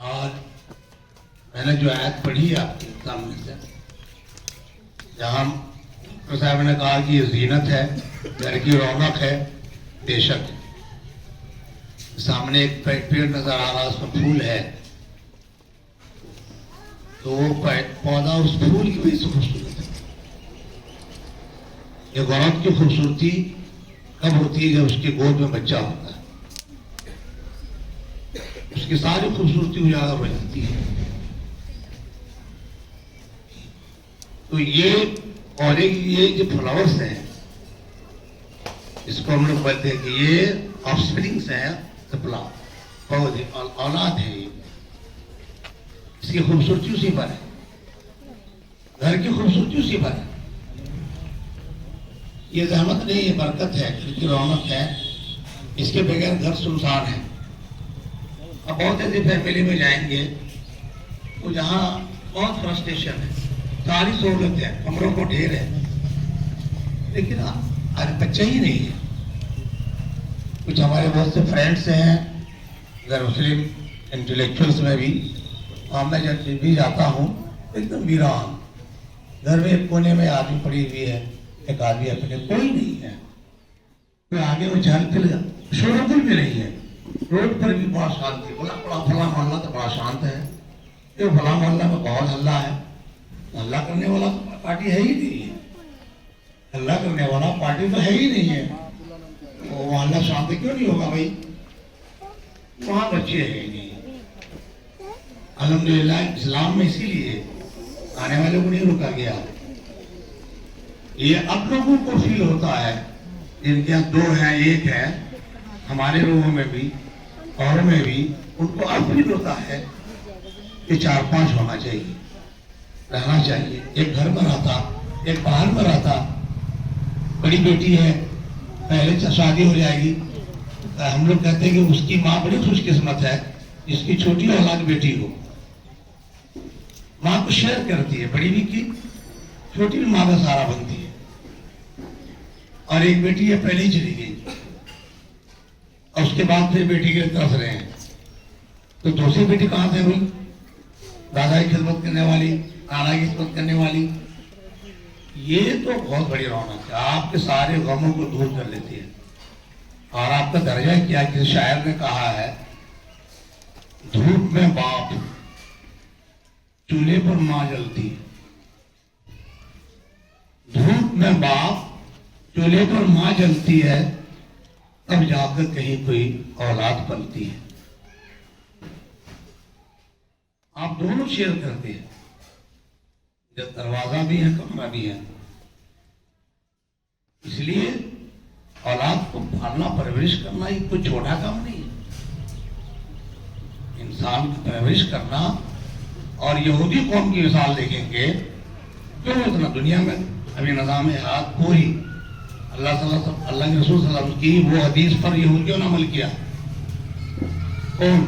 आज मैंने जो आयत पढ़ी है आपके सामने से, जहाँ साहब ने कहा कि ये जीनत है, घर की रौनक है, बेशक सामने एक पेड़ नजर आ रहा है, उसमें फूल है, तो वो पौधा उस फूल की वजह से खूबसूरत है। एक औरत की खूबसूरती कब होती है? जब उसके गोद में बच्चा होता है, उसकी सारी खूबसूरती उजागर हो जाती है। तो ये और एक ये जो फ्लावर्स हैं, इसको हम लोग बोलते हैं कि ये ऑफस्प्रिंग्स हैं, पौधे औलाद है। ये इसकी खूबसूरती उसी पर है, घर की खूबसूरती उसी पर है। ये रहमत नहीं, ये बरकत है, घर की रौनक है। इसके बगैर घर सुनसान है। अब बहुत ऐसी फैमिली में जाएंगे तो जहाँ बहुत फ्रस्ट्रेशन है, सारी सहूलत है, कमरों को ढेर है, लेकिन आज बच्चा ही नहीं है। कुछ हमारे बहुत से फ्रेंड्स हैं अगर मुस्लिम इंटेलेक्चुअल्स में भी, और मैं जब भी जाता हूँ एकदम वीरान, घर में एक कोने में आदमी पड़ी हुई है, एक आदमी अपने, कोई नहीं है, कोई आगे वो चल फिर शोरगुल भी नहीं है। रोड पर भी बहुत शांति, बोला फला मोहल्ला तो बड़ा शांत है, ये फला मोहल्ला में बहुत हल्ला है। हल्ला करने वाला तो पार्टी है ही नहीं है, हल्ला करने वाला पार्टी तो है ही नहीं है। वो मोहल्ला शांत क्यों नहीं होगा भाई? वहां बच्चे है ही नहीं। अल्हम्दुलिल्लाह इस्लाम में इसीलिए आने वाले को नहीं रुका गया। ये अब लोगों को फील होता है, जिनके यहाँ दो है, एक है, हमारे लोगों में भी और में भी, उनको अब फील होता है कि 4-5 होना चाहिए, रहना चाहिए। एक घर में रहता, एक बाहर में रहता। बड़ी बेटी है, पहले से शादी हो जाएगी, हम लोग कहते हैं कि उसकी माँ बड़ी खुशकिस्मत है जिसकी छोटी औलाद बेटी हो। माँ को शेयर करती है, बड़ी भी की, छोटी भी माँ का सहारा बनती है। और एक बेटी है, पहले ही चली गई और उसके बाद फिर बेटी के लिए तरस रहे हैं, तो दूसरी बेटी कहाँ से हुई? दादा की खिदमत करने वाली, नाना की खिदमत करने वाली। ये तो बहुत बड़ी रौनक है, आपके सारे गमों को दूर कर लेती है। और आपका दर्जा क्या? किसी शायर ने कहा है, धूप में बाप, चूल्हे पर मां जलती है। धूप में बाप, चूल्हे पर मां जलती है, तब जाकर कहीं कोई औलाद पलती है। आप दोनों शेयर करते हैं, जब दरवाजा भी है, कमरा भी है। इसलिए औलाद को पालना, परवरिश करना ये कोई छोटा काम नहीं है। इंसान की परवरिश करना, और यहूदी कौम की मिसाल देखेंगे, क्यों इतना दुनिया में अभी निज़ाम हयात पूरी अल्लाह के रसूल सल्लल्लाहु अलैहि वसल्लम की वो हदीस पर यहूदियों ने अमल किया। कौन?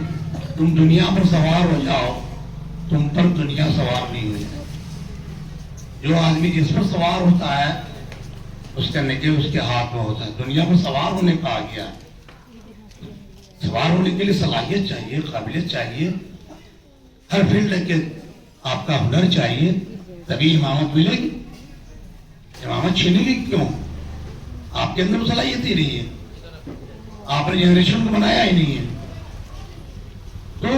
तुम दुनिया पर सवार हो जाओ, तुम पर दुनिया सवार नहीं हुई। जो आदमी जिस पर सवार होता है उसका निके उसके हाथ में होता है। दुनिया पर सवार होने का आ गया। सवार होने के लिए सलाहियत चाहिए, काबिलियत चाहिए, हर फील्ड के आपका हुनर चाहिए, तभी इमामत मिलेगी। इमामत छीनेगी क्यों? आपके अंदर सलाहियत ही नहीं है, आपने जनरेशन को बनाया ही नहीं है। तो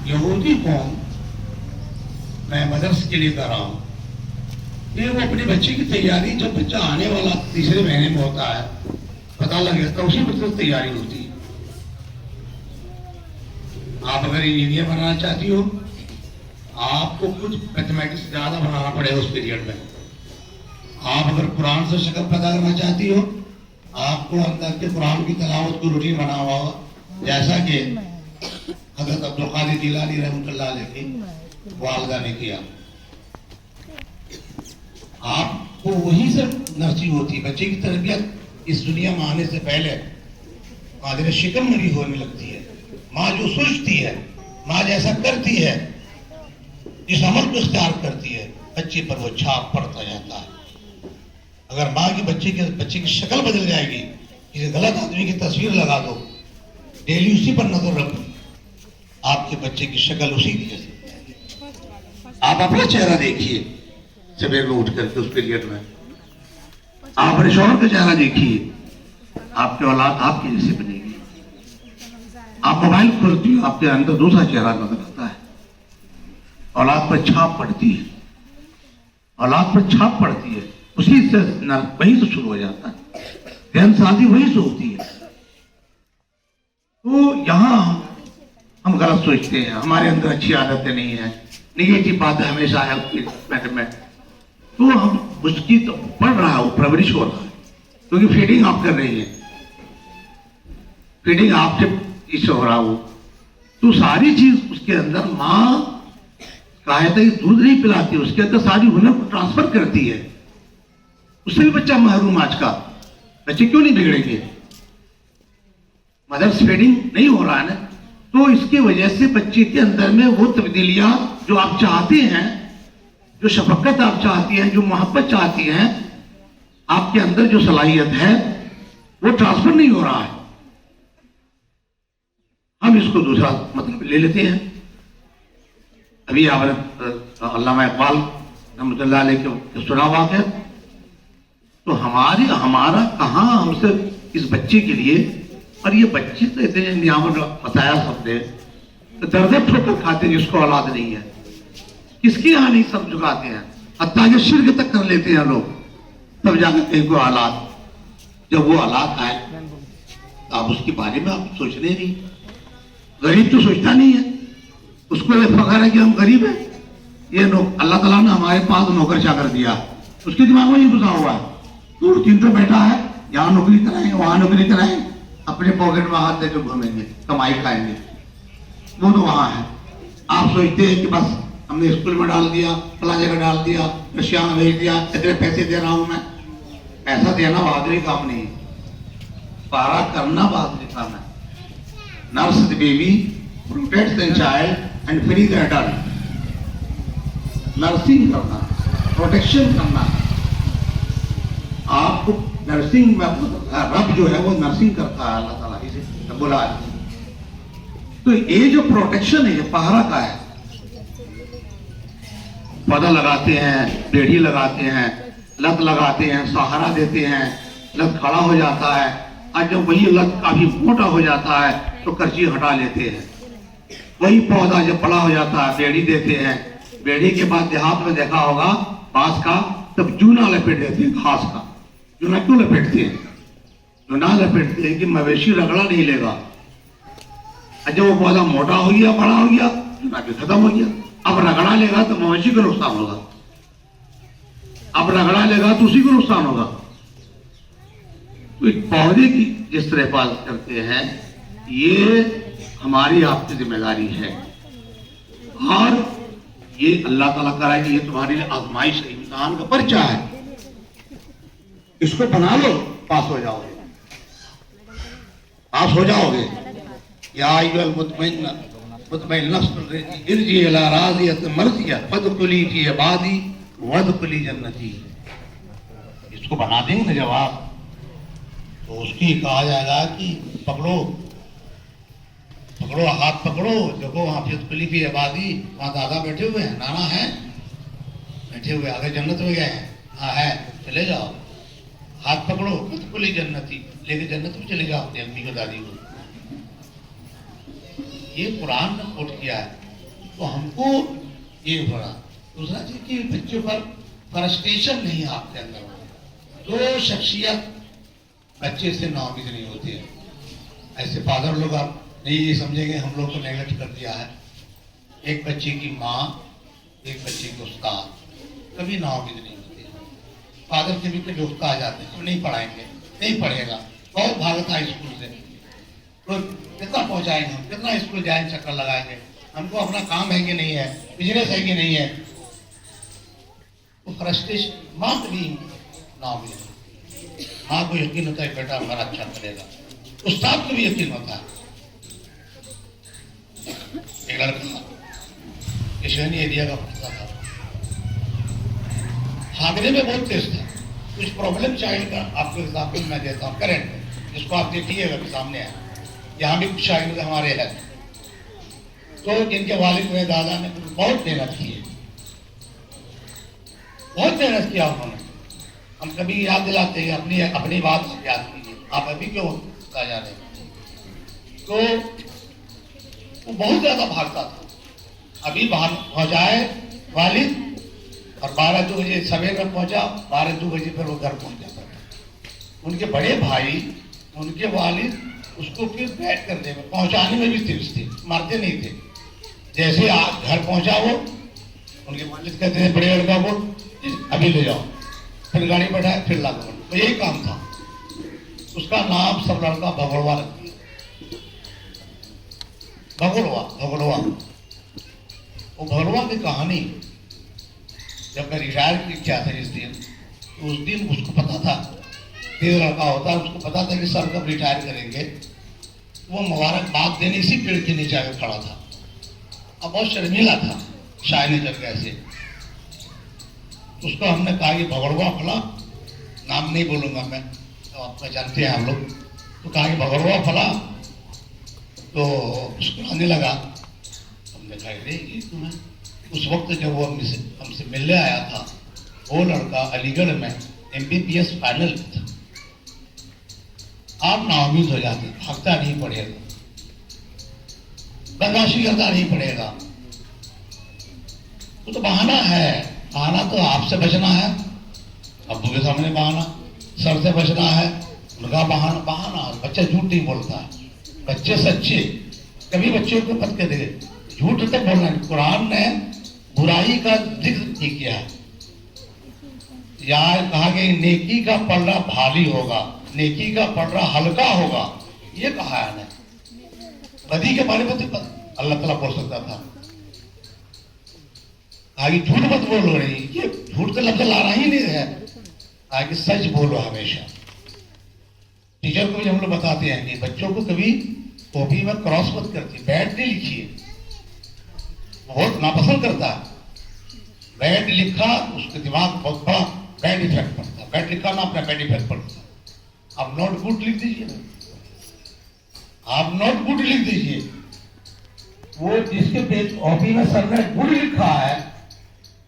यहूदी कौम, मैं मदरसे के लिए कर रहा हूं, ये वो अपने बच्चे की तैयारी, जब बच्चा आने वाला तीसरे महीने में होता है, पता लग जाता है, उसी वक्त तैयारी होती है। आप अगर इंजीनियर बनाना चाहती हो, आपको कुछ मैथमेटिक्स ज्यादा बनाना पड़ेगा उस पीरियड में। आप अगर कुरान से शक्ल पैदा करना चाहती हो, आपको अंदर के कुरान की तलावत को रूटीन बना हुआ होगा, जैसा कि हज़रत अब्दुल कादिर जिलानी रहमतुल्लाह अलैह की वालिदा ने किया। आपको वही से नर्सिंग होती है। बच्चे की तरबियत इस दुनिया में आने से पहले मादर शिकम में भी होने लगती है। माँ जो सोचती है, माँ जैसा करती है, जिस अमल को इख्तियार करती है, बच्चे पर वो छाप पड़ता जाता है। अगर माँ की बच्चे की शक्ल बदल जाएगी, किसी गलत आदमी की तस्वीर लगा दो, डेली उसी पर नजर रखो, आपके बच्चे की शक्ल उसी की जैसी। आप अपना चेहरा देखिए सवेर में उठ करके उस पीरियड में, आप अपने शौहर का चेहरा देखिए, आपकी औलाद आपकी जैसी बनेगी। आप मोबाइल खोलती हो, आपके अंदर दूसरा चेहरा नजर आता है। औलाद पर छाप पड़ती है, औलाद पर छाप पड़ती है, उसी से वहीं से शुरू हो जाता है, ध्यान शादी वहीं से होती है। तो यहां हम गलत सोचते हैं, हमारे अंदर अच्छी आदतें नहीं है, निगेटिव बातें हमेशा है उसकी मैटर में, तो हम उसकी तो बढ़ रहा है, वो परवरिश हो रहा है, क्योंकि फीडिंग आप कर रही है, फीडिंग आपसे इससे हो रहा हो, तो सारी चीज उसके अंदर माँ कहा था कि दूध नहीं पिलाती, उसके अंदर सारी हुनर को ट्रांसफर करती है, उससे भी बच्चा महरूम। आज का बच्चे क्यों नहीं बिगड़ेंगे? मदर्स फीडिंग नहीं हो रहा है ना, तो इसकी वजह से बच्चे के अंदर में वो तब्दीलियां जो आप चाहते हैं, जो शफकत आप चाहती हैं, जो मोहब्बत चाहती हैं, आपके अंदर जो सलाहियत है वो ट्रांसफर नहीं हो रहा है। हम इसको दूसरा मतलब ले लेते हैं। अभी आपने अल्लामा इकबाल रहमतुल्लाह अलैह के सुना हुआ है, तो हमारा कहां हमसे इस बच्चे के लिए, और ये बच्चे तो इतने नियामत बताया सबने, तो दर्द ठोकर खाते जिसको औलाद नहीं है, किसकी यहाँ नहीं सब झुकाते हैं, हत्ता के शिर्क तक कर लेते हैं लोग, तब जाकर कहीं को औलाद, जब वो औलाद आए तो आप उसके बारे में आप सोचने नहीं। गरीब तो सोचता नहीं है, उसको ये फख्र है कि हम गरीब हैं, ये अल्लाह ताला ने हमारे पास नौकर चाकर दिया, उसके दिमाग में नहीं घुसा हुआ है, तो तीन तो बैठा है, यहाँ नौकरी कराएं वहां नौकरी कराएं, अपने पॉकेट में हाथ देकर घूमेंगे, कमाई खाएंगे, वो तो वहां है। आप सोचते हैं कि बस हमने स्कूल में डाल दिया, फला जगह डाल दिया, रशिया में भेज दिया, इतने पैसे दे रहा हूं मैं। पैसा देना बहादुरी काम नहीं है, पारा करना बहादुरी काम है। Nurse the baby, protect the child and free the adult. Nursing करना, प्रोटेक्शन करना, आपको नर्सिंग में रब जो है वो नर्सिंग करता है, अल्लाह ताला इसे बोला है। तो ये जो प्रोटेक्शन है ये पहरा का है। पौधा लगाते हैं, पेड़ी लगाते हैं, लत लगाते हैं, सहारा देते हैं, लत खड़ा हो जाता है, और जब वही लत काफी मोटा हो जाता है तो कर्ची हटा लेते हैं। वही पौधा जब बड़ा हो जाता है बेड़ी देते हैं, बेड़ी के बाद देहात में देखा होगा बांस का, तब जूना लपेट देते हैं, घास का जूना क्यों लपेटते हैं? जूना लपेटते हैं कि मवेशी रगड़ा नहीं लेगा। जब वो पौधा मोटा हो गया, बड़ा हो गया, जूना भी खत्म हो गया। अब रगड़ा लेगा तो मवेशी को नुकसान होगा, अब रगड़ा लेगा तो उसी को नुकसान होगा। तो एक पौधे की जिस तरह पाल करते हैं, ये हमारी आपकी जिम्मेदारी है, और ये अल्लाह ताला कह रहा है कि ये तुम्हारे लिए आजमाइश है, इम्तिहान का पर्चा है, इसको बना लो, पास हो जाओगे, पास हो जाओगे। या अय्युहल मुतमइन्ना मुतमइन्न नफ्स इरजी इला राज़ियत मर्ज़िया फदखुली फी इबादी वदखुली जन्नती। इसको बना देंगे ना जब आप, तो उसकी कहा जाएगा कि पकड़ो पकड़ो, हाथ पकड़ो, देखो वहां फदखुली फी इबादी, वहां दादा बैठे हुए हैं, नाना है बैठे हुए, आगे जन्नत में गए हैं, हाँ है, चले जाओ, हाथ पकड़ो, फदखुली जन्नती, लेके जन्नत में चले जाओ अपनी अम्मी को, दादी को। ये कुरान ने कोट किया है, तो हमको ये हो रहा। दूसरा चीज कि बच्चों पर फ्रस्ट्रेशन नहीं है आपके अंदर, जो शख्सियत बच्चे से नाउमीद नहीं होती है। ऐसे फादर लोग आप नहीं ये समझेंगे हम लोग को नेगलेक्ट कर दिया है। एक बच्चे की माँ, एक बच्चे के उस्ताद कभी नाउमीद नहीं होती है। फादर के भी कभी उस्ताद आ जाते हैं, हम नहीं पढ़ाएंगे, नहीं पढ़ेगा, बहुत भागता है स्कूल से, तो कितना पहुंचाएंगे हम, कितना स्कूल जाएंगे, चक्कर लगाएंगे, हमको अपना काम है कि नहीं है, बिजनेस है कि नहीं है। तो फ्रस्ट्रेशन माँ कभी नाउमीद, माँ को यकीन होता है बेटा हमारा अच्छा करेगा, उस्ताद को भी यकीन होता है। एक लड़का किशोनी एरिया का पढ़ता था, भागने में बहुत तेज था। कुछ प्रॉब्लम चाइल्ड का आपको एग्जाम्पल मैं देता हूँ करंट, जिसको आप देखिएगा सामने है, यहाँ भी कुछ चाइल्ड हमारे है। तो जिनके वालिद मेरे दादा ने बहुत मेहनत की है, बहुत मेहनत किया उन्होंने। हम कभी याद दिलाते हैं अपनी अपनी बात याद कीजिए, आप अभी क्यों कहा जा रहे हैं। तो वो बहुत ज्यादा भागता था। अभी भाग पहुंचाए वालिद और 12-2 बजे सवेरे में पहुंचा, 12-2 बजे फिर वो घर पहुंच जाता था। उनके बड़े भाई, उनके वालिद उसको फिर बैठ कर दे पहुंचाने में भी तेज थे, मारते नहीं थे। जैसे आज घर पहुंचा वो, उनके वालिद कहते थे बड़े लड़का को अभी ले जाओ, फिर गाड़ी बैठाए फिर लागू, तो यही काम था उसका। नाम सब लड़का भगोड़वा रख दिया, भगोड़वा भगोड़वा। वो भगोड़वा की कहानी जब मैं रिटायर किया था जिस दिन, तो उस दिन उसको पता था, तेज लड़का होता है, उसको पता था कि सर कब रिटायर करेंगे। वो मुबारकबाद देने इसी पेड़ के नीचे आकर खड़ा था। अब बहुत शर्मीला था, शायने जब कैसे। उसको हमने कहा कि भगड़वा फला, नाम नहीं बोलूंगा मैं, तो आप जानते हैं हम लोग। तो कहा कि भगड़वा फला, तो उसको आने लगा। हमने कहा ये तुम्हें, उस वक्त जब वो हमसे मिलने आया था, वो लड़का अलीगढ़ में MBBS फाइनल में था। आप नाउमीद हो जाते, भागता नहीं पड़ेगा, बर्दाश्त करता नहीं पड़ेगा। वो तो बहाना है, बहाना तो आपसे बचना है, अब्बू के सामने बहाना, सर से बचना है, उनका बहाना। बहाना बच्चा झूठ नहीं बोलता है, बच्चे सच्चे। कभी बच्चों को मत कह दे झूठ तो बोलना है। कुरान ने बुराई का जिक्र नहीं किया है, या कहा कि नेकी का पलड़ा भारी होगा, नेकी का पलड़ा हल्का होगा, ये कहा है ना। बदी के बारे में तो अल्लाह ताला बोल सकता था, आगे झूठ मत बोलो रही, ये झूठ का लफ्ज लाना ही नहीं है, आगे सच बोलो हमेशा। टीचर को भी हम लोग बताते हैं कि बच्चों को कभी कॉपी में क्रॉस मत करती, बैड नहीं लिखिए, बहुत नापसंद करता है। बैड लिखा उसके दिमाग बहुत बड़ा बैड इफेक्ट पड़ता है, बैड लिखा ना अपना बैड इफेक्ट पड़ता है। आप नॉट गुड लिख दीजिए, आप नॉट गुड लिख दीजिए। वो जिसके पेज कॉपी में सर ने गुड लिखा है,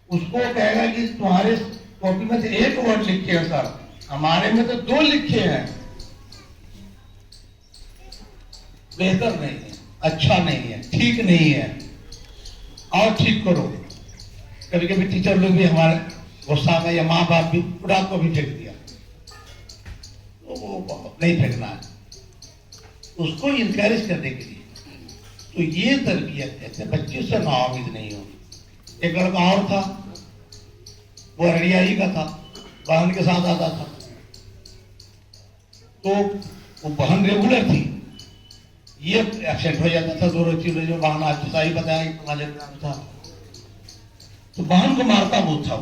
उसको कहेगा कि तुम्हारे कॉपी में से एक वर्ड लिखे हैं सर, हमारे में तो 2 लिखे हैं। बेहतर नहीं है, अच्छा नहीं है, ठीक नहीं है, और ठीक करो। कभी कभी टीचर लोग भी हमारे गुस्सा में, या माँ बाप भी उड़ा को भी फेंक दिया, तो वो नहीं फेंकना है, उसको इनकरेज करने के लिए। तो ये तरबियत कहते हैं, बच्चे से नाउम्मीद नहीं होगी। एक लड़का और था, वो अररिया ही का था, बहन के साथ आता था। तो वो बहन रेगुलर थी, ये एक्सीडेंट हो जाता था, 2 चीजें जो बहन आज सही बताया तुम्हारे था। तो बहन को मारता बहुत था,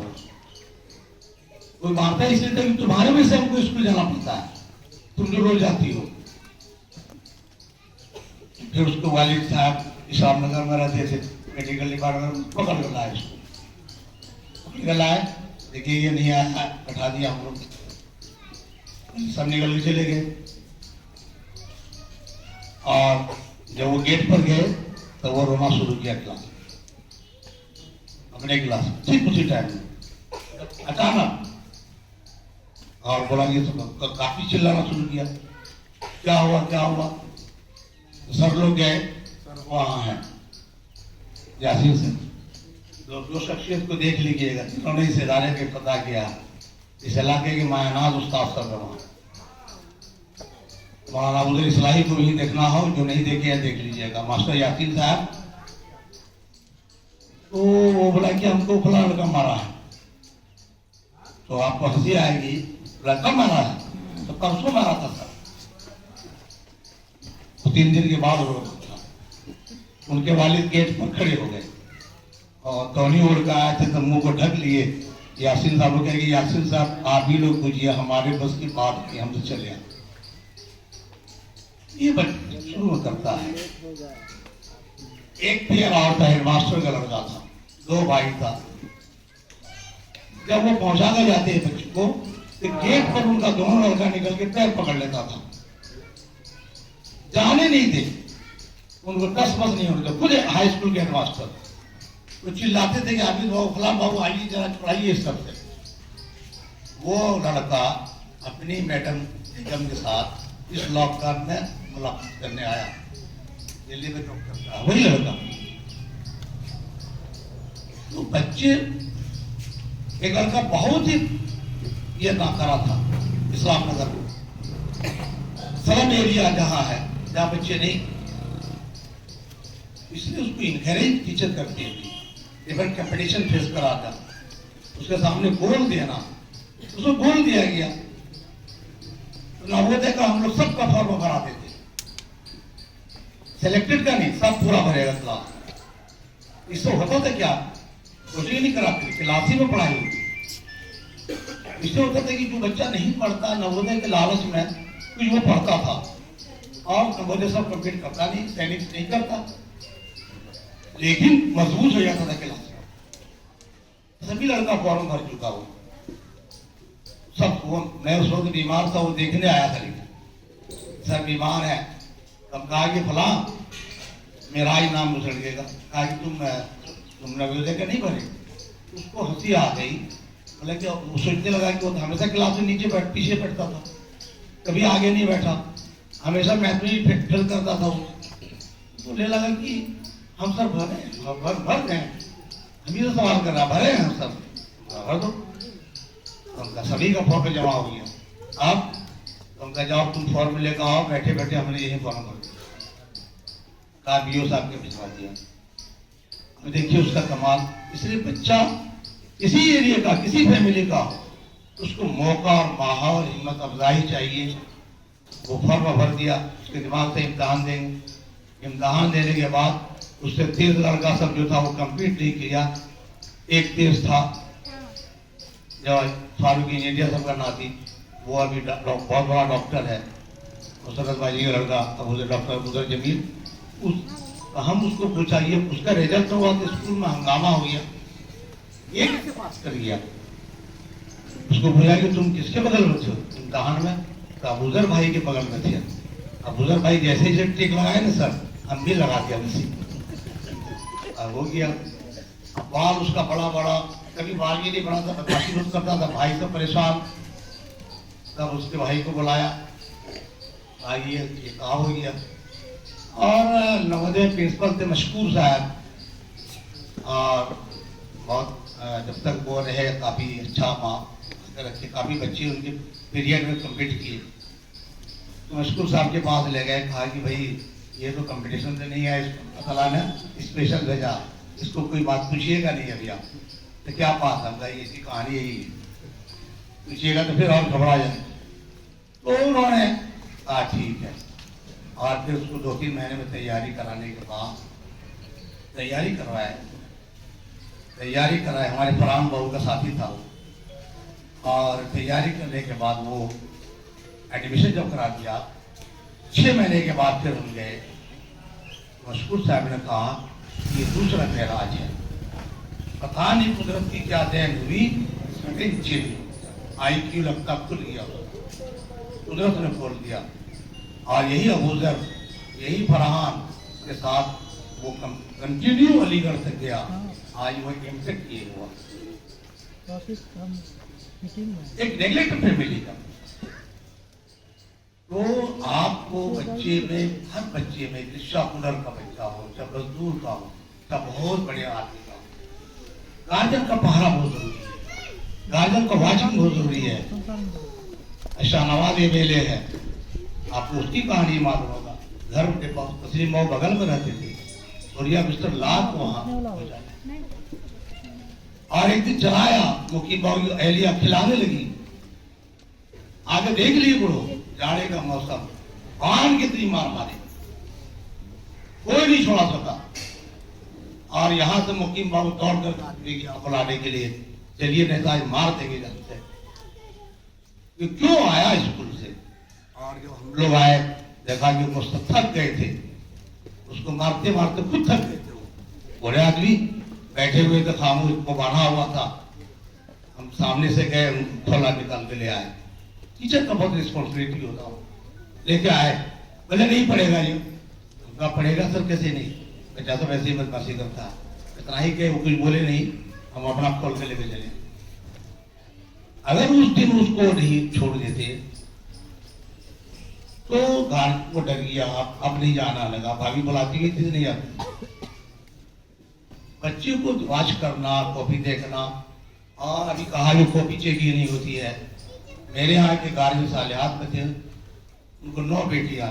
वो मारता इसलिए था कि तुम्हारे वजह से हमको स्कूल जाना पड़ता है, तुम जो रोज जाती हो। फिर उसको वालिद साहब इस्लाम नगर में रहते थे, मेडिकल डिपार्टमेंट, पकड़ कर लाए उसको, पकड़ कर लाए। देखिए ये नहीं आया, बैठा दिया हम लोग, सब निकल के चले गए। और जब वो गेट पर गए तो वो रोना शुरू किया क्लास, अपने क्लास ठीक उसी टाइम में अचानक, और बोला ये तो काफी चिल्लाना शुरू किया, क्या हुआ क्या हुआ। तो सब लोग गए, सर वहाँ है यासीन से, जो शख्सियत को देख लीजिएगा जिन्होंने इस इदारे के पता किया, इस इलाके के मायानाज उस्ताद सब वहाँ। मौलाना उधर इस्लाही को भी देखना हो, जो नहीं देखे हैं देख लीजिएगा, मास्टर यासीन साहब। तो वो बोला कि हमको फला लड़का मारा है, तो आपको हंसी आएगी, लड़का मारा है तो परसों मारा था सर। तो 3 दिन के बाद वो उनके वालिद गेट पर खड़े हो गए और कौनी ओढ़ कर आए थे, तो मुंह को ढक लिए। यासीन साहब को कहेंगे यासीन साहब आप ही लोग पूछिए, हमारे बस की बात नहीं, हम तो चले आए। ये बच्चा शुरू करता है। एक पेयर और था, हेडमास्टर का लड़का था, 2 भाई था। जब वो पहुंचा कर जाते हैं बच्चे को, तो गेट पर उनका दोनों लड़का निकल के पैर पकड़ लेता था, जाने नहीं दे। उनको 10 बस नहीं होने दो। खुद हाई स्कूल के हेडमास्टर तो चिल्लाते थे कि अभी फलाम बाबू आइए जरा छुड़ाइए इस सब से। वो लड़का अपनी मैडम निगम के साथ इस लॉकडाउन में मुलाकात करने आया, दिल्ली में डॉक्टर था वही लड़का। तो बच्चे, एक लड़का बहुत ही ये नाकारा था इस्लाम नगर में, स्लम एरिया जहां है, जहां बच्चे नहीं, इसलिए उसको इनकरेज टीचर करती थी, डिफरेंट कंपटीशन फेस कराता, उसके सामने गोल देना, उसको गोल दिया गया। तो नवोदय का हम लोग सबका फॉर्म भराते थे, सिलेक्टेड का नहीं, सब पूरा भरेगा क्लास। इससे होता था क्या, कोचिंग नहीं कराते, क्लास ही में पढ़ाई होती। इससे होता था कि जो बच्चा नहीं पढ़ता नवोदय के लालच में कुछ वो पढ़ता था, और नवोदय सब कंप्लीट करता नहीं, सैनिक नहीं करता, लेकिन मजबूत हो जाता था क्लास में। सभी लड़का फॉर्म भर चुका हो, सब वो, मैं उस वक्त बीमार था, वो देखने आया था, सर बीमार है, तब कहा कि फला मेरा ही नाम उछल गएगा, कहा कि तुम नवोदय का नहीं भरे। उसको हंसी आ गई, बोला कि वो सोचने लगा कि वो हमेशा क्लास में नीचे पीछे बैठता था, कभी आगे नहीं बैठा, हमेशा मैथ में भी फेल करता था। तो ले लगा कि हम सर भर गए, हम ही तो सवाल कर रहा, भरे हैं हम सब, भर दो। उनका सभी का फॉर्म जमा हो गया। अब उनका जवाब, तुम फॉर्म लेकर आओ, बैठे बैठे हमने यही फॉर्म भर दिया, कहा बीओ साहब के भिजवा दिया। देखिए उसका कमाल। इसलिए बच्चा किसी एरिया का, किसी फैमिली का, उसको मौका और माहौल, हिम्मत अफजाई चाहिए। वो फॉर्म भर दिया, उसके दिमाग से इम्तहान देंगे, इम्तहान देने के बाद उससे तेज लड़का सब जो था वो कंप्लीट नहीं किया। एक तेज था जो फारूक इंजीनियर सब का नाती, वो अभी बहुत बड़ा डॉक्टर है, मुस्तफाबाजी का लड़का डॉक्टर अबूजर जमील। हम उसको पूछा, ये उसका रिजल्ट तो हुआ, तो स्कूल में हंगामा हो गया, ये कैसे पास कर गया। उसको पूछा कि तुम किसके बगल में थे इम्तहान में, तो अबूजर भाई के बगल में थे। अबूजर भाई जैसे ही टिक लगाए ना सर, हम भी लगा दिया उसी, हो गया। बाल उसका बड़ा बड़ा, कभी बाल ही नहीं बना था, बदमाशी बहुत करता था, भाई से परेशान। तब उसके भाई को बुलाया, आइए ये कहा हो गया। और नवोदय प्रिंसिपल थे मशकूर साहब, और बहुत जब तक वो रहे काफ़ी अच्छा मार्क्स रखे, काफ़ी बच्चे उनके पीरियड में कम्पीट किए। तो मशकूर साहब के पास ले गए, कहा कि भाई ये तो कंपटीशन से नहीं है, इसको अतला ने स्पेशल भेजा, इसको कोई बात पूछिएगा नहीं अभी आप, तो क्या बात है, बताइए, इसकी कहानी यही पूछिएगा तो फिर और घबरा जाए। तो उन्होंने कहा ठीक है, और फिर उसको 2-3 महीने में तैयारी कराने के बाद तैयारी करवाए, हमारे फरहान बाबू का साथी था वो, और तैयारी करने के बाद वो एडमिशन जब करा दिया, 6 महीने के बाद फिर हम गए। मशकूर साहब ने कहा ये दूसरा महराज है, पता नहीं कुदरत की क्या देन हुई, IQ लगता खुल गया, कुदरत ने खोल दिया। और यही अबूजर, यही फरहान के साथ वो कंटिन्यू अलीगढ़ तक गया, आज वो एमटेक किए हुआ। एक नेगलेक्ट फैमिली का, तो आपको बच्चे में, हर बच्चे में, रिक्शा पुनर का बच्चा हो, चाहे मजदूर का हो, चाहे बहुत बड़े आदमी का हो, गार्जियन का पहरा बहुत जरूरी है, गार्जियन का वाचिंग बहुत जरूरी है। शाहनवाज ये मेले है, आपको उसकी कहानी मालूम होगा। घर के पास तस्लीम मऊ बगल में रहते थे, और यह मिस्टर लाख वहां हो जाए। और एक दिन चलाया, मुकीम बाबू एहलिया खिलाने लगी, आगे देख लिए बुढ़ो, जाड़े का मौसम, पान कितनी मार मारे, कोई नहीं छोड़ा सका। और यहां से मुकीम बाबू दौड़ कर बुलाने के लिए, चलिए नेता मार देंगे जानते, क्यों आया स्कूल से। और जब हम लोग आए, देखा कि वो थक गए थे, उसको मारते मारते खुद थक गए थे। वो बड़े आदमी बैठे हुए थे, खामोश, वो बांधा हुआ था। हम सामने से गए, खोला निकाल के ले आए। टीचर का बहुत रिस्पॉन्सिबिलिटी होता हो, लेके आए, बोले नहीं पड़ेगा ये, उसका पढ़ेगा सर कैसे नहीं, बेटा तो वैसे ही बदमाशी करता है, इतना ही कि वो कुछ बोले नहीं, हम अपना खोल के लेके चले। अगर उस दिन उसको नहीं छोड़ देते तो गार्ड को डर गया, अब नहीं जाना लगा, भाभी बुलाती गई थी नहीं आती। बच्चे को वॉच करना, कॉपी देखना, और अभी कहा जो कॉपी चेकिंग नहीं होती है। मेरे यहाँ के गार्जियन सालियात में थे, उनको 9 बेटियां,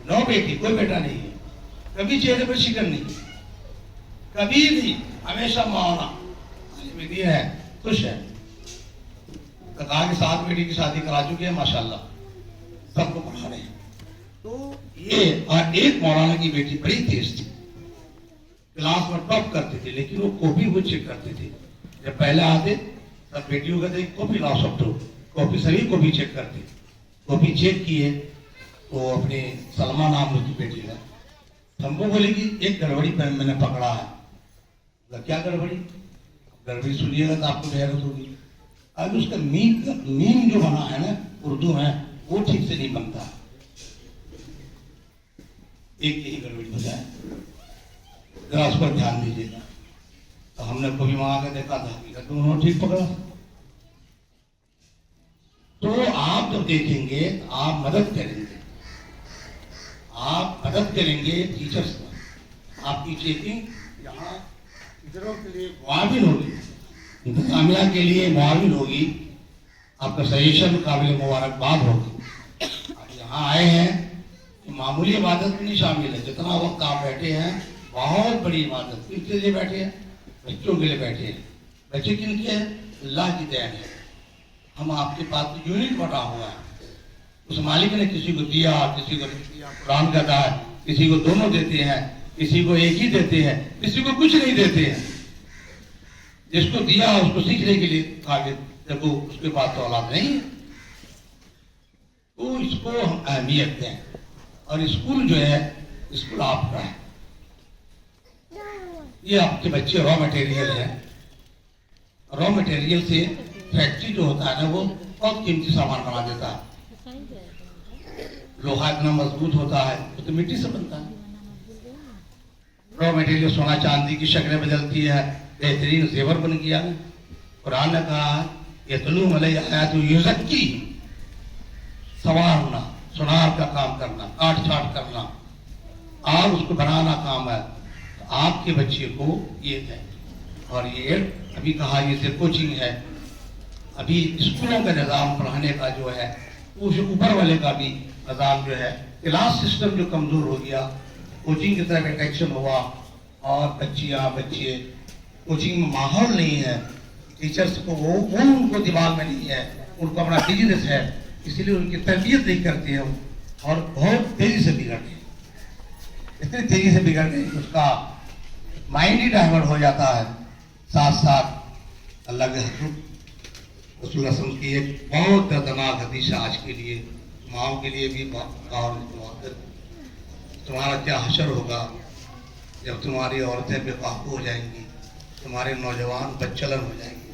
9 बेटी, कोई बेटा नहीं है, कभी चेहरे पर शिकन नहीं, कभी नहीं, हमेशा माना बेटी है, खुश है। कहा कि 7 बेटी की शादी करा चुके हैं माशाल्लाह, सबको पढ़ा रहे हैं। तो ये और एक मौलाना की बेटी बड़ी तेज थी, क्लास में टॉप करते थे, लेकिन वो कॉपी वो चेक करते थे। जब पहले आते तब बेटियों का कॉपी लाओ, सब तो कॉपी सभी कॉपी चेक करते। कॉपी चेक किए तो अपने सलमा नाम की बेटी है, हमको बोले कि एक गड़बड़ी पर मैंने पकड़ा है। क्या गड़बड़ी? गड़बड़ी सुनिएगा तो आपको हैरत होगी। अब उसका मीम जो बना है ना उर्दू में, वो ठीक से नहीं बनता। एक यही गड़बड़ी हो जाए, जरा उस पर ध्यान दीजिएगा। तो हमने कभी वहां के देखा था तो उन्होंने ठीक पकड़ा। तो आप जब देखेंगे आप मदद करेंगे, आप मदद करेंगे टीचर्स को, आपकी चेकिंग यहाँ टीचरों के लिए मुआविन होगी, इंतजामिया के लिए मुआविन होगी, आपका सजेशन काबिल मुबारकबाद होगी। आप यहाँ आए हैं, मामूली इबादत में नहीं शामिल है, जितना वक्त आप बैठे हैं बहुत बड़ी इबादत। किसके लिए बैठे हैं? बच्चों के लिए बैठे हैं। बच्चे किनके हैं? अल्लाह की देन है। हम आपके पास यूनिट बटा हुआ है, उस मालिक ने किसी को दिया, किसी को नहीं दिया। कुरान कहता है किसी को दोनों देते हैं, किसी को एक ही देते हैं, किसी को कुछ नहीं देते हैं। जिसको दिया उसको सीखने के लिए आगे, देखो उसके पास तो औलाद नहीं है, तो इसको हम अहमियत दें। और स्कूल जो है, स्कूल आपका है, ये आपके बच्चे रॉ मटेरियल है। रॉ मटेरियल से फैक्ट्री जो होता है ना, वो बहुत कीमती सामान बना देता है। लोहा इतना मजबूत होता है, वो तो मिट्टी से बनता है। रॉ मटेरियल सोना चांदी की शक्लें बदलती है, बेहतरीन जेवर बन गया। कुरान ने कहा यतलू अलैहि युज़क्की, संवारना, सुनार का काम करना, काट छाट करना, और उसको बनाना काम है। तो आपके बच्चे को ये है। और ये अभी कहा ये कोचिंग है, अभी स्कूलों का निज़ाम पढ़ाने का जो है, उस ऊपर वाले का भी निज़ाम जो है, क्लास सिस्टम जो कमजोर हो गया, कोचिंग की तरफ अट्रैक्शन हुआ, और बच्चे कोचिंग में माहौल नहीं है, टीचर्स को वो उनको दिमाग में नहीं है, उनको अपना बिजनेस है, इसलिए उनकी तरबियत नहीं करते हैं, और बहुत तेजी से बिगड़ गए, इतनी तेजी से बिगड़ गए उसका माइंड ही डाइवर्ट हो जाता है। साथ साथ अल्लाह के रसूल रस्म की एक बहुत दर्दनाक हदीस आज के लिए, माओ के लिए भी, और तुम्हारा क्या हशर होगा जब तुम्हारी औरतें बेकाबू हो जाएंगी, तुम्हारे नौजवान बच्चलन हो जाएंगे।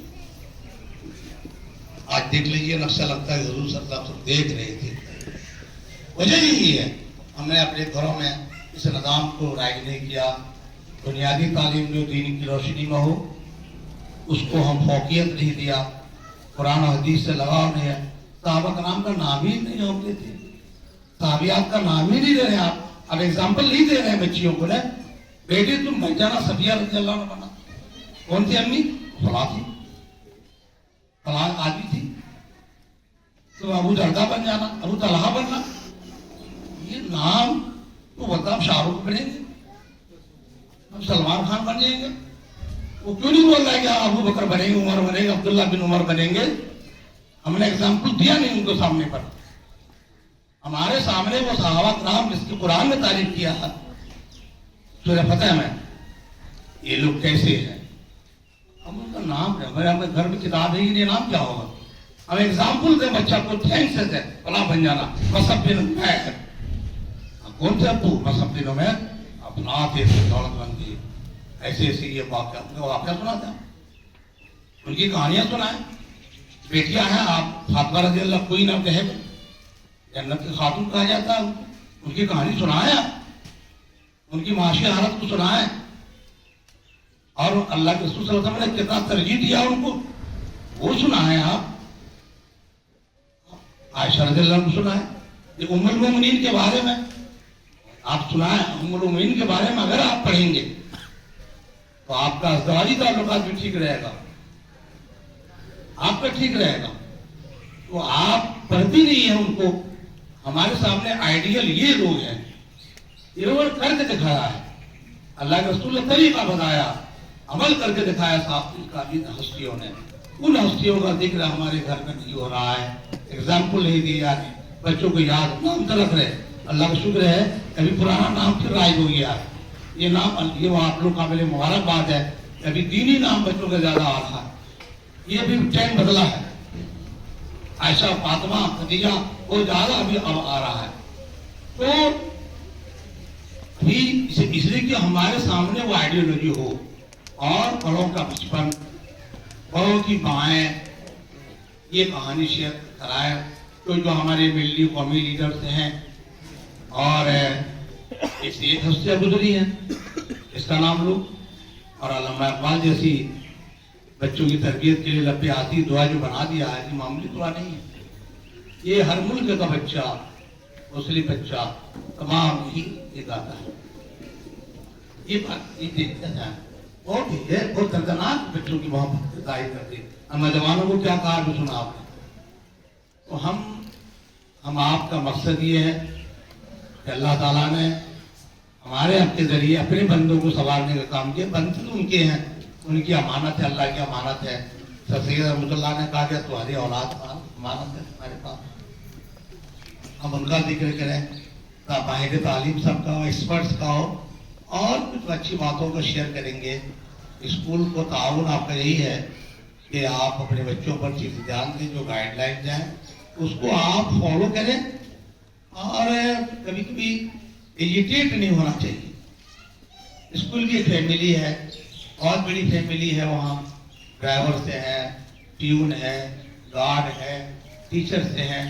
आज देख लीजिए, नक्शा लगता है हुजूर सल्लल्लाहु अलैहि वसल्लम देख रहे थे। वजह यही है, हमने अपने घरों में इस निज़ाम को राइज नहीं किया। बुनियादी तालीम जो दीन की रोशनी में हो, उसको हम फौकियत नहीं दिया, कुरान और हदीस से लगाव नहीं है। सहाबा कराम का नाम ही नहीं हम लेते, साहबियात का नाम ही नहीं दे रहे आप। अब एग्जाम्पल नहीं दे रहे हैं बच्चियों को, ना बेटी तुम बन जाना, सफिया रज़ियल्लाहु अन्हा बना। कौन थी अम्मी? फलां थी, फलां आदमी थी। तुम अबू दरदा बन जाना, अबू तलहा बनना। ये नाम तो बताओ, शाहरुख बनेंगे, हम सलमान खान बन जाएंगे। वो क्यों नहीं बोल रहा है कि अबू बकर बनेंगे, उमर बनेंगे, अब्दुल्ला बिन उमर बनेंगे? हमने एग्जाम्पल दिया नहीं उनको सामने पर। हमारे सामने वो सहाबा कराम जिसकी कुरान में तारीफ किया है सूरह फतह में, ये लोग कैसे हैं, हम उनका नाम है, हमारे घर में किताब है, ये नाम क्या होगा? हम एग्जाम्पल दे बच्चा को, थैंक्स है, फला बन जाना, मसब बिन उमैर। कौन से अब्बू? मसब बिन उमैर अपना थे दौलतमंदी, ऐसे ऐसे ये वाक़या सुना था, उनकी कहानियां सुनाए। बेटियां हैं, आप फातिमा रज़ियल्लाहु, कोई ना कहे जन्नत की खातून कहा जाता है, उनकी कहानी सुनाए, उनकी माशी हालत को सुनाए, और अल्लाह के रसूल सल्लल्लाहु अलैहि वसल्लम ने कितना तरजीह दिया उनको, वो सुनाए आप। आयशा रज़ियल्लाहु अन्हा सुनाए, ये उम्मुल मोमिनीन के बारे में आप सुनाए। उम्मुल मोमिनीन के बारे में अगर आप पढ़ेंगे तो आपका अज़दवाजी ताल्लुकात भी ठीक रहेगा, आपका ठीक रहेगा। तो आप पढ़ती नहीं है उनको। हमारे सामने आइडियल ये लोग हैं, ये लोग करके दिखाया है, अल्लाह के रसूल ने तरीका बताया, अमल करके दिखाया साहब हस्तियों ने। उन हस्तियों का जिक्र हमारे घर में नहीं हो रहा है, एग्जाम्पल नहीं दिए जा रहे, बच्चों को याद नाम तो रख रहे। अल्लाह का शुक्र है अभी पुराना नाम फिर राइज हो गया है, ये नाम ये आप लोग काबिल मुबारकबाद है। अभी दीनी नाम बच्चों का ज्यादा आ रहा है, ये भी ट्रेंड बदला है। आयशा, फातिमा, खदीजा वो ज्यादा अभी अब आ रहा है। तो अभी इसलिए कि हमारे सामने वो आइडियोलॉजी हो, और बड़ों का बचपन, बड़ों की बाएं, ये कहानी शेयर कराए। तो जो हमारे मिली कौमी लीडर्स हैं, और इससे एक हस्तियाँ गुजरी हैं, इसका नाम लो, और अल्लामा इकबाल जैसी बच्चों की तरबियत के लिए लब्बे आती दुआ जो बना दिया है, ये मामूली दुआ नहीं है। ये हर मुल्क का बच्चा, मुस्लिम बच्चा तमाम ही ये गाता है। ये बात ये देखते हैं, और ठीक है, बहुत दर्दनाक बच्चों की मोहब्बत जाहिर करते। हम नौजवानों को क्या कहा भी सुना आपने। तो हम आपका मकसद ये है कि अल्लाह ताला ने हमारे आपके जरिए अपने बंदों को संवारने का काम किया। बंदे तो उनके हैं, उनकी अमानत है, अल्लाह की अमानत है। सर सैयद रहमतुल्लाह ने कहा कि तुम्हारी औलाद का अमानत है हमारे पास, हम उनका जिक्र करें, माहिर तालीम सबका हो, एक्सपर्ट्स का हो, और कुछ अच्छी बातों को शेयर करेंगे। स्कूल को ताउन आपका यही है कि आप अपने बच्चों पर चीज ध्यान दें, जो गाइडलाइंस हैं उसको आप फॉलो करें, और कभी कभी इरिटेट नहीं होना चाहिए। स्कूल की फैमिली है, बहुत बड़ी फैमिली है, वहाँ ड्राइवर से है, ट्यून है, गार्ड है, टीचर से हैं।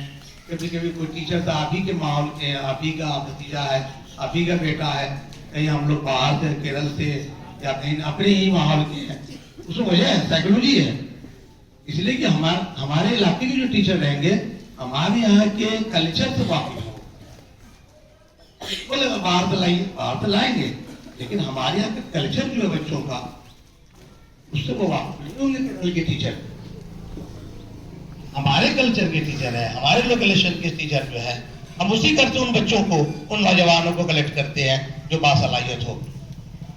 कभी कभी कोई टीचर तो आप ही के माहौल के हैं, आप ही का भतीजा है, आप ही का बेटा है, कहीं हम लोग बाहर से, केरल से, या कहीं अपने ही माहौल के हैं। उसमें वजह है, साइकोलॉजी है। इसलिए कि हमारे इलाके के जो टीचर रहेंगे हमारे यहाँ के कल्चर से वाकिफ हो। बोले बाहर तो लाएंगे, लेकिन हमारे यहाँ का कल्चर जो है बच्चों का, उससे वो वाकिफ नहीं होंगे। केरल के टीचर हमारे कल्चर के टीचर है, हमारे लोकेशन के टीचर जो है, हम उसी करते उन बच्चों को, उन नौजवानों को कलेक्ट करते हैं जो बासलाहियत हो।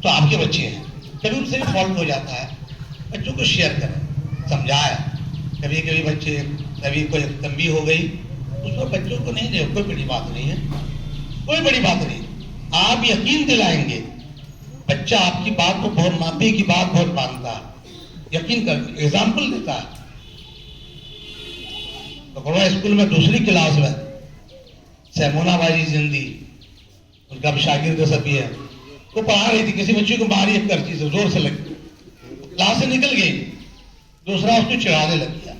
तो आपके बच्चे हैं, कभी उनसे भी फॉल्ट हो जाता है, बच्चों को शेयर करें, समझाएं। कभी कभी बच्चे, कभी कोई तंबी हो गई, उसको बच्चों को नहीं दे, कोई बड़ी बात नहीं है, कोई बड़ी बात नहीं। आप यकीन दिलाएंगे, बच्चा आपकी बात को बहुत, मापी की बात बहुत मानता है, यकीन कर, एग्जाम्पल देता है। तो बड़ा स्कूल में दूसरी क्लास में सैमोना बाजी जिंदी, उनका भी शागिर्द सभी है, वो पढ़ा रही थी, किसी बच्चे को मारी एक करची से, जोर से लगी, क्लास से निकल गई, दूसरा उसको चिढ़ाने लग गया,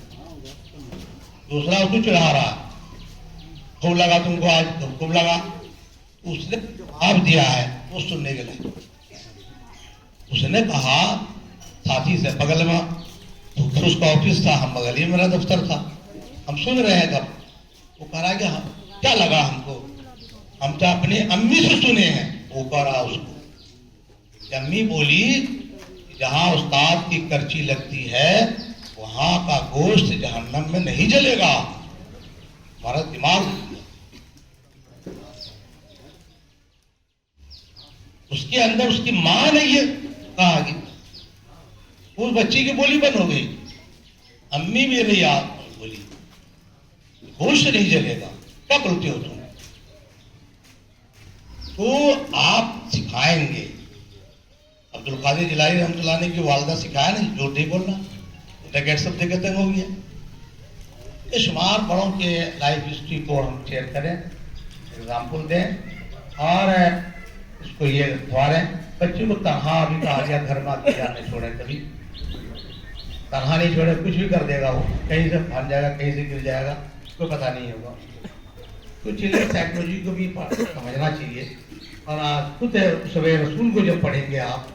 दूसरा उसको चिढ़ा रहा, खूब लगा तुमको आज, खूब लगा। उसने जवाब दिया है, वो सुनने के लिए उसने कहा साथी से बगल में, तो उसका ऑफिस था, हम बगल ही मेरा दफ्तर था, हम सुन रहे हैं। तब वो कह रहा कि हम क्या लगा हमको, हम तो अपने अम्मी से सुने हैं। वो कह रहा उसको, अम्मी बोली जहां उस्ताद की कर्ची लगती है वहां का गोश्त जहन्नम में नहीं जलेगा। हमारा दिमाग, उसके अंदर उसकी मां ने ये कहा कि उस बच्चे की बोली बंद हो गई, अम्मी मेरे याद बोली गोश्त नहीं जलेगा। क्या बोलते हो तुम? तो आप सिखाएंगे। अब्दुल कादिर जिलानी रहमतुल्लाह ने की वालदा सिखाया नहीं, जोर नहीं बोलना, तो सब देखते हो गया। ये शुमार बड़ों के लाइफ हिस्ट्री को हम शेयर करें, एग्जाम्पल दें, और इसको ये द्वारें। बच्चों को तनहा अभी कहा गया, घर में अकेला नहीं छोड़े, कभी तनहा नहीं छोड़े, कुछ भी कर देगा वो, कहीं से भाग जाएगा, कहीं से गिर जाएगा, कोई पता नहीं होगा। तो चलिए साइकोलॉजी को भी समझना चाहिए। और आज खुद सवेरे रसूल को जब पढ़ेंगे आप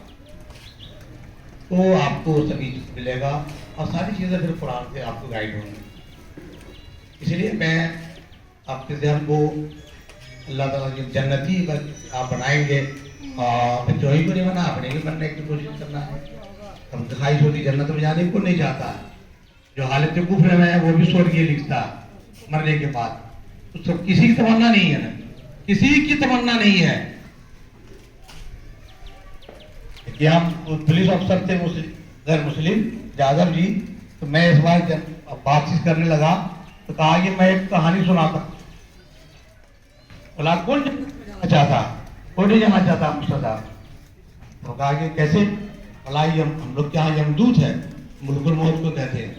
तो आपको सभी मिलेगा और सारी चीज़ें फिर कुरान से आपको गाइड होंगी। इसलिए मैं आपके ध्यान को अल्लाह ताला की जन्नती आप बनाएंगे और जो ही को नहीं बना अपने भी बनने की कोशिश करना है। हम ख्वाहिश होती जन्नत में जाने को नहीं चाहता, जो हालत कुफ्र में है वो भी स्वर्गीय लिखता मरने के बाद, तो सब किसी की तमन्ना नहीं है ना, किसी की तमन्ना नहीं है कि हम पुलिस अफसर थे गैर मुस्लिम जादव जी, तो मैं इस बार जब बातचीत करने लगा तो कहा कि मैं एक कहानी सुनाता। बोला कौन जाना चाहता, कोई नहीं जाना चाहता मुझसे साहब। तो कहा कि कैसे? बोला हम लोग के यहाँ यमदूत है, मुल्कुल मौत को कहते हैं।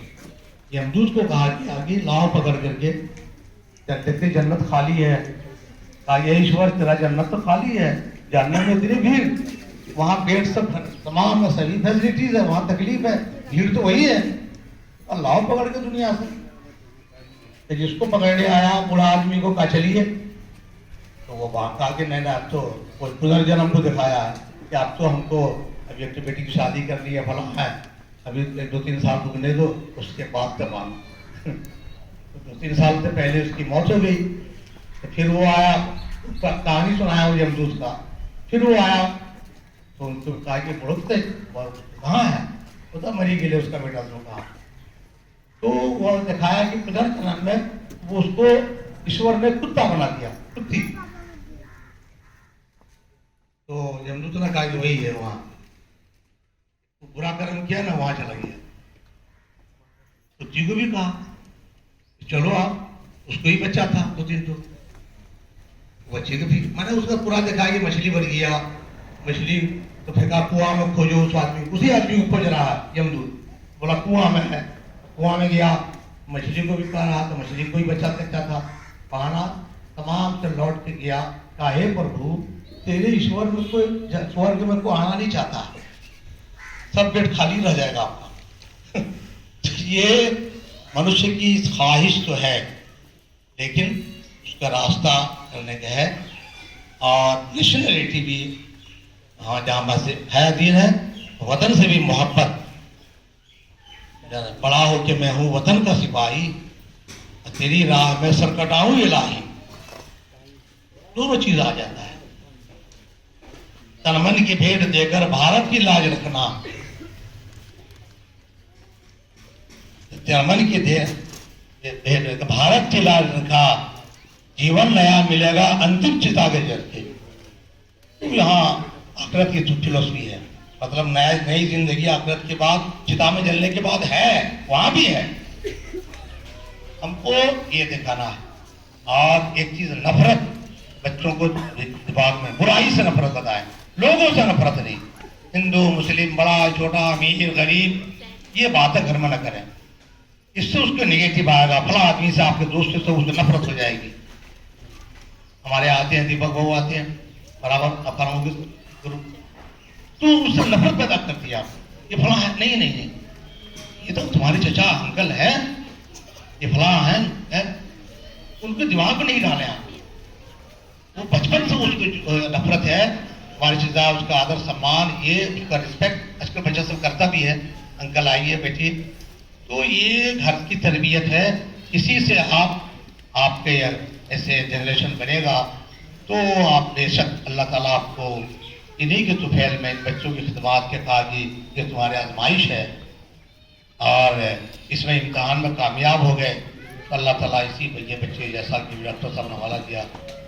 यमदूत को कहा कि आगे लाओ पकड़ करके, जब देखते जन्नत खाली है, कहा ये ईश्वर तेरा जन्नत तो खाली है, जन्नत में इतनी भीड़, वहाँ बेड सब तमाम सभी फैसिलिटीज है, वहाँ तकलीफ है, भीड़ तो वही है, और लाओ पकड़ के दुनिया से। तो जिसको पकड़ने आया बूढ़ा आदमी को कहा चलिए, तो वो वहाँ कहा कि नहीं अब तो कोई पुनर्जन्म को दिखाया है कि अब तो हमको अभी एक बेटी की शादी करनी है, फला है, अभी 2-3 साल रुकने दो, उसके बाद तब आना। तो 2-3 साल से पहले उसकी मौत हो गई। तो फिर वो आया, कहानी सुनाया वो यमदूत का, फिर वो आया तो उनको कहा कि बुढ़ते कहाँ है, तो मरी के लिए उसका बेटा तो कहा। तो वो दिखाया कि पुनर्जन्म में वो उसको ईश्वर ने कुत्ता बना दिया, कुत्ती। तो यमदूत ने कहा कि वही है वहां, तो बुरा कर्म किया ना, वहां चला गया। कुत्ती को भी कहा चलो आप, उसको ही बच्चा था 2-3, तो बच्चे को भी मैंने उसका पूरा देखा कि मछली भर गया, मछली तो फेंका कुआं में, खोजो उस आदमी, उसी आदमी को खोज रहा है यमदूत। बोला कुआं में है, कुआं में गया, मछली को भी पा रहा, तो मछली को ही बचा सकता था, पाना तमाम से लौट के गया, कहा हे प्रभु तेरे ईश्वर में कोई स्वर्ग में को आना नहीं चाहता, सब पेट खाली रह जाएगा आपका। ये मनुष्य की ख्वाहिश तो है, लेकिन उसका रास्ता करने का है। और नेशनलिटी भी, हाँ जहाँ मस्जिद है, दीन है, वतन से भी मोहब्बत, बड़ा हो के मैं हूँ वतन का सिपाही, तेरी राह में सर कटाऊं इलाही, दोनों चीज आ जाता है। तन मन की भेंट देकर भारत की लाज रखना, तन मन की भेंट भारत की लाज रखा, जीवन नया मिलेगा अंतिम चिता के जल के। तो यहाँ आखिरत की फिलोसफी है, मतलब नई जिंदगी आखिरत के बाद, चिता में जलने के बाद है, वहां भी है, हमको ये दिखाना है। और एक चीज नफरत, बच्चों को दिमाग में बुराई से नफरत बताए, लोगों से नफरत नहीं, हिंदू मुस्लिम बड़ा छोटा अमीर गरीब ये बातें घर में न करें, इससे उसको निगेटिव आएगा, फला आदमी से आपके दोस्त से उसको नफरत हो जाएगी। हमारे आते हैं दीपक बाबू आते हैं बराबर अपराधों के गुरु, तो उससे नफरत पैदा कर दिया, ये फला है, नहीं नहीं नहीं, ये तो तुम्हारे चचा अंकल है, ये फला है, उनके दिमाग में नहीं डाले आप, वो बचपन से उसको नफरत है, हमारी चीजा उसका आदर सम्मान, ये उसका रिस्पेक्ट आजकल बच्चा सब करता भी है, अंकल आइए बेटी, तो ये घर की तरबियत है। इसी से आपके ऐसे जनरेशन बनेगा, तो आप बेशक अल्लाह ताला आपको इन्हीं के तुफैल में बच्चों की खिदमत के कहा कि ये तुम्हारे आजमाइश है, और इसमें इम्तहान में कामयाब हो गए तो अल्लाह ताला इसी ये बच्चे जैसा कि डॉक्टर साहब ने हवाला दिया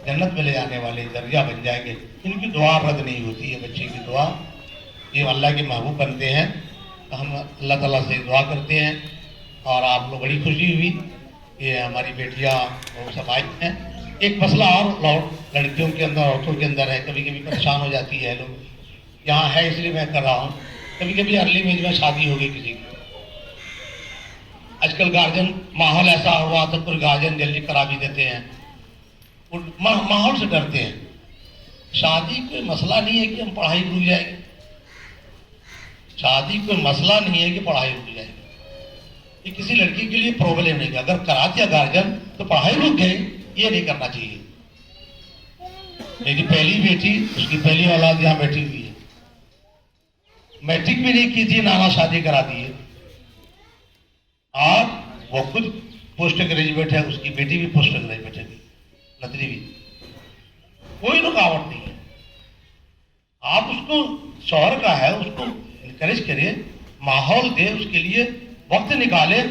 जन्नत में ले जाने वाले दर्जा बन जाएंगे। इनकी दुआ रद्द नहीं होती है, बच्चे की दुआ, ये अल्लाह के महबूब बनते हैं। तो हम अल्लाह ताला से दुआ करते हैं, और आप लोग बड़ी खुशी हुई कि हमारी बेटियाँ वो सब आई हैं। एक मसला और लड़कियों के अंदर, औरतों के अंदर है, कभी कभी परेशान हो जाती है लोग, यहाँ है इसलिए मैं कर रहा हूँ, कभी कभी अर्ली एज में शादी हो गई किसी की, आजकल गार्जियन माहौल ऐसा हुआ तो कुछ गार्जियन जल्दी करा भी देते हैं, माहौल से डरते हैं। शादी कोई मसला नहीं है कि हम पढ़ाई रुक जाएगी, शादी कोई मसला नहीं है कि पढ़ाई रुक जाएगी, ये किसी लड़की के लिए प्रॉब्लम नहीं है। अगर करा दिया गार्जियन तो पढ़ाई रुक गई, ये नहीं करना चाहिए। मेरी पहली बेटी, उसकी पहली औलाद यहाँ बैठी हुई है, मैट्रिक भी नहीं की थी, नाना शादी करा दी है, और वो खुद पोस्ट ग्रेजुएट है, उसकी बेटी भी पोस्ट ग्रेजुएट है, लतरी भी, कोई रुकावट नहीं है। आप उसको शौहर का है, उसको इनकरेज करिए, माहौल दे, उसके लिए वक्त निकाले,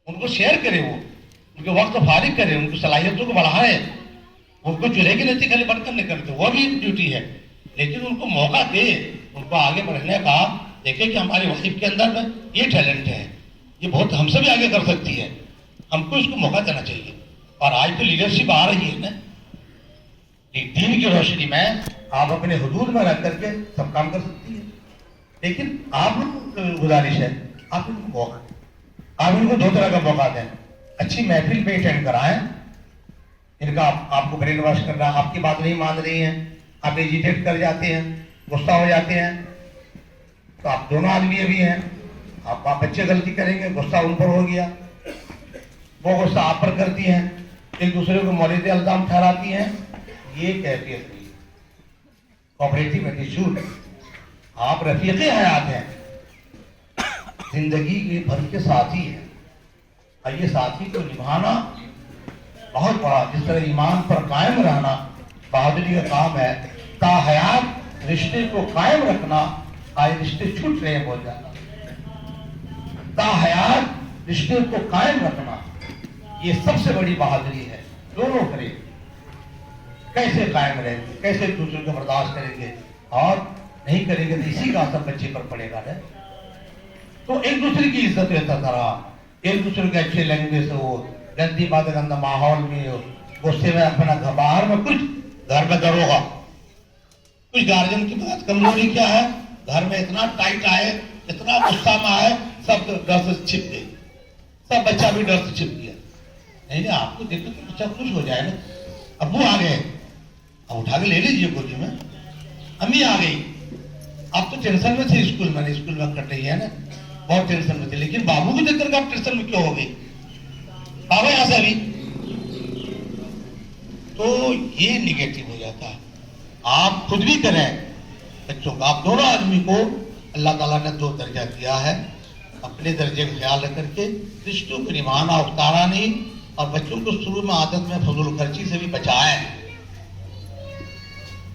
उनको शेयर करे, वो उनके वक्त फारिग करे, उनकी सलाहियतों को बढ़ाए, उनको चूल्हे की नीति खाली बनकर नहीं करते, वो भी ड्यूटी है, लेकिन उनको मौका दे, उनको आगे बढ़ने का। देखे कि हमारी वाइफ के अंदर में ये टैलेंट है, ये बहुत हमसे भी आगे कर सकती है, हमको इसको मौका देना चाहिए। और आज तो लीडरशिप आ रही है ना, दीन की रोशनी में आप अपने हुदूद में रह करके सब काम कर सकती है। लेकिन आप लोग गुजारिश है, आप इनको मौका दें, आप इनको दो तरह का मौका दें, अच्छी महफिल में अटेंड कराएं, इनका आपको ब्रेन वॉश करना, आपकी बात नहीं मान रही है, आप एजिटेट कर जाते हैं, गुस्सा हो जाते हैं, तो आप दोनों आदमी भी हैं, आप बच्चे गलती करेंगे, गुस्सा उन पर हो गया, वो गुस्सा आप पर करती हैं, एक दूसरे को मौलिद इल्जाम ठहराती हैं, ये कैफियत नहीं। कोऑपरेटिव एटीट्यूड, आप रफीक़े हयात हैं, जिंदगी के भर के साथी हैं, और ये साथी को निभाना बहुत बड़ा, जिस तरह ईमान पर कायम रहना बहादुरी का काम है, ताहयात रिश्ते को कायम रखना, आज रिश्ते छूट रहे हैं बहुत ज्यादा, ताहयात रिश्ते को कायम रखना ये सबसे बड़ी बहादुरी है। दोनों करें, कैसे कायम रहेंगे, कैसे एक दूसरे को बर्दाश्त करेंगे, और नहीं करेंगे तो इसी का असर बच्चे पर पड़ेगा ना। तो एक दूसरे की इज्जत एहतराम, एक दूसरे के अच्छे लैंग्वेज हो, गंदी बातें गंदा माहौल में हो, गुस्से में अपना बाहर में कुछ, घर में दरोगा कुछ गार्जियन की बात कमजोरी क्या है, घर में इतना टाइट आए, इतना गुस्सा में आए, सब डर से छिप गए, सब बच्चा भी डर से छिप गया। नहीं, आपको देखो तो बच्चा खुश हो जाए ना, अब्बू आ गए, अब उठा के ले लीजिए गोदी में, अम्मी आ गई, आप तो टेंशन में थे स्कूल में कट रही है ना, बहुत टेंशन में थे, लेकिन बाबू को देखकर आप टेंशन में क्यों हो गई, बाबा यहां से अभी, तो ये निगेटिव हो जाता है। आप खुद भी करें बच्चों का, आप दोनों आदमी को अल्लाह ताला ने दो दर्जा दिया है, अपने दर्जे का ख्याल रख करके रिश्तों को निभाना, उतारा नहीं, और बच्चों को शुरू में आदत में फजूल खर्ची से भी बचाएं।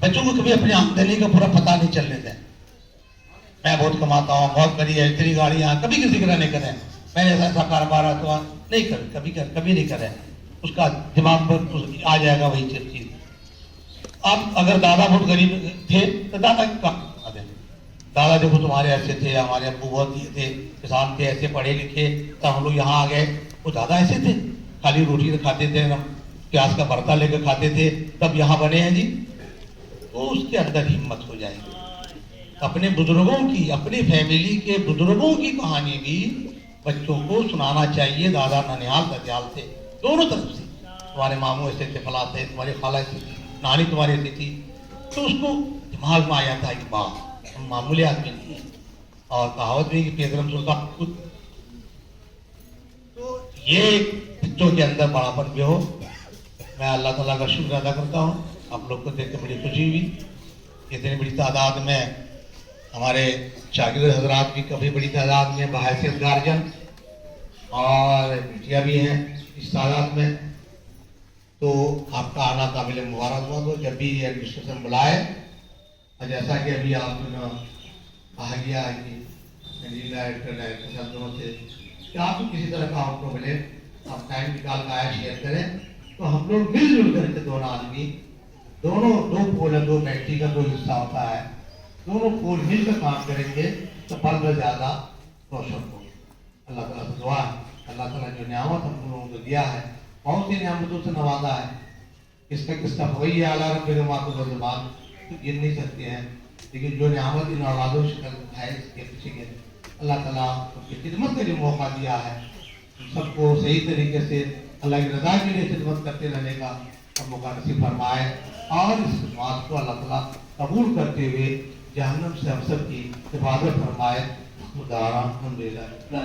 बच्चों को कभी अपनी आमदनी का पूरा पता नहीं चलने दें, मैं बहुत कमाता हूँ, बहुत बड़ी है, इतनी गाड़ियां, कभी किसी का नहीं करें, मैंने ऐसा कारोबार है तो नहीं कर, कभी नहीं करें, उसका दिमाग पर आ जाएगा वही चीज। आप अगर दादा बहुत गरीब थे तो दादा की कहा दें, दादा देखो तुम्हारे ऐसे थे, हमारे अब्बू बहुत ये थे, किसान थे, ऐसे पढ़े लिखे, तब हम लोग यहाँ आ गए, वो दादा ऐसे थे, खाली रोटी खाते थे, प्याज का भरता लेकर खाते थे, तब यहाँ बने हैं जी। तो उसके अंदर हिम्मत हो जाएगी। अपने बुजुर्गों की, अपनी फैमिली के बुजुर्गों की कहानी भी बच्चों को सुनाना चाहिए, दादा ननिहाल दनियाल थे, दोनों तरफ से, तुम्हारे मामू ऐसे थे, फला थे, तुम्हारी खाला ऐसी थी, नानी तुम्हारी ऐसी थी, तो उसको दिमाग में आ जाता है कि वाह हम मामूली आदमी नहीं है। और कहावत भी कि पेदरम सुल्तान खुद, तो ये बच्चों के अंदर बड़ापन भी हो। मैं अल्लाह ताला का शुक्र अदा करता हूँ, आप लोग को देख के बड़ी खुशी हुई, इतनी बड़ी तादाद में हमारे शागिर्द हजरात भी कभी बड़ी तादाद में बहैसियत गार्जियन और बेटियाँ भी हैं इस तादाद में, तो आपका आना काबिल मुबारकबाद हो। जब भी ये एडमिनिस्ट्रेशन बुलाए, और जैसा कि अभी आपने कहा गया शब्दों से कि आपको किसी तरह का आपको मिले, आप टाइम निकाल कर आया शेयर करें, तो हम लोग मिलजुल करके दोनों आदमी, दोनों दो पोल है, दो बैटरी का दो हिस्सा होता है, दोनों पोल मिलकर काम करेंगे तो पर्व ज्यादा रोशन हो। अल्लाह ताला से दुआ है, अल्लाह ताला जो नियामत हम लोगों को दिया है, बहुत सी नियामतों से नवाजा है, किसका वही आला रब्बिल मातुबान तो गिन नहीं सकते हैं, लेकिन जो नियामत इन औलादों से है इसके पीछे के अल्लाह ताला उसकी खिदमत का जो मौका दिया है, सबको सही तरीके से अल्लाह की रज़ा के लिए खिदमत करते रहने का मौका नसीब फरमाए, और इस बात को अल्लाह ताला कबूल करते हुए जहन्नम से हम सब की हिफाजत फरमाए। खुदा अल्हम्दुलिल्लाह।